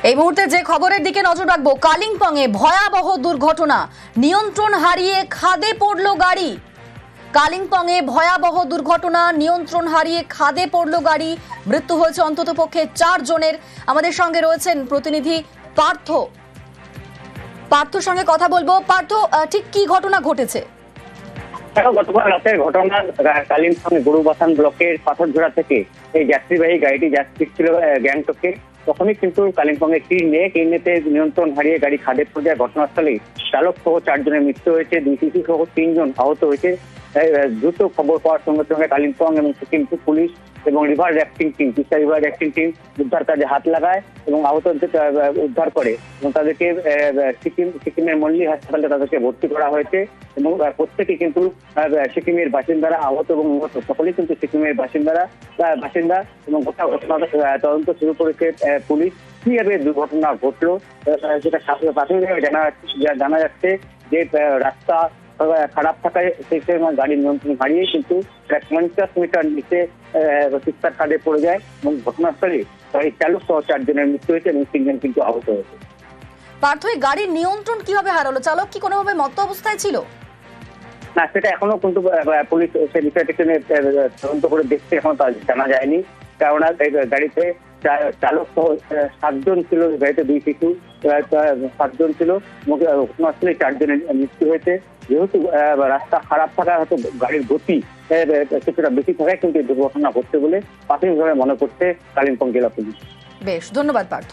এই মুহূর্তে যে খবরের দিকে নজর রাখবো, কালিম্পংয়ে ভয়াবহ দুর্ঘটনা, নিয়ন্ত্রণ হারিয়ে খাদে পড়ল গাড়ি। কালিম্পংয়ে ভয়াবহ দুর্ঘটনা, নিয়ন্ত্রণ হারিয়ে খাদে পড়ল গাড়ি। মৃত্যু হয়েছে অন্ততপক্ষে 4 জনের। আমাদের সঙ্গে রয়েছেন প্রতিনিধি পার্থর সঙ্গে কথা বলবো। পার্থ, ঠিক কি ঘটনা ঘটেছে? গতকাল রাতের ঘটনা, কালিম্পং গরুবাথান ব্লকের পাথরঝোড়া থেকে এই যাত্রীবাহী গাড়িটি যাচ্ছিল গ্যাংটকে। তখনই কিন্তু কালিম্পং এর কিডনেতে নিয়ন্ত্রণ হারিয়ে গাড়ি খাদে পড়ে যায়। ঘটনাস্থলে চালক সহ 4 জনের মৃত্যু হয়েছে, 2 শিশু সহ 3 জন আহত হয়েছে। দ্রুত খবর পাওয়ার সঙ্গে সঙ্গে কালিম্পং এবং সিকিম পুলিশ এবং river rafting team, Teesta river rafting team উদ্ধার কাজে হাত লাগায় এবং আহতদের উদ্ধার করে এবং তাদেরকে সিকিমের মল্লি হাসপাতালে তাদেরকে ভর্তি করা হয়েছে। এবং প্রত্যেকে কিন্তু সিকিমের বাসিন্দারা, আহত এবং নিহত সকলেই কিন্তু সিকিমের বাসিন্দা এবং ঘটনা তদন্ত শুরু করেছে পুলিশ। কিভাবে দুর্ঘটনা ঘটলো সেটা প্রাথমিকভাবে জানা যাচ্ছে যে রাস্তা খারাপ থাকায় সেই সময় গাড়ির নিয়ন্ত্রণ হারিয়ে কিন্তু 50 মিটার নিচে তিস্তার খাদে পড়ে যায় এবং ঘটনাস্থলে গাড়ির চালক সহ 4 জনের মৃত্যু হয়েছে এবং 3 জন কিন্তু আহত হয়েছে। পার্থ, গাড়ির নিয়ন্ত্রণ কিভাবে হারালো? চালক কি কোনোভাবে মত্ত অবস্থায় ছিল? না, সেটা এখনো কিন্তু পুলিশ সেই বিষয়টিকে তদন্ত করে দেখতে এখনো জানা যায়নি। কেননা গাড়িতে চালক সহ 7 জন ছিল, গাড়িতে 2 শিশু 7 জন ছিল। ঘটনাস্থলে 4 জনের মৃত্যু হয়েছে। যেহেতু রাস্তা খারাপ থাকায় হয়তো গাড়ির গতি কিছুটা বেশি থাকায় কিন্তু দুর্ঘটনা ঘটছে বলে প্রাথমিকভাবে মনে করছে কালিম্পং জেলা পুলিশ। বেশ, ধন্যবাদ পার্থ।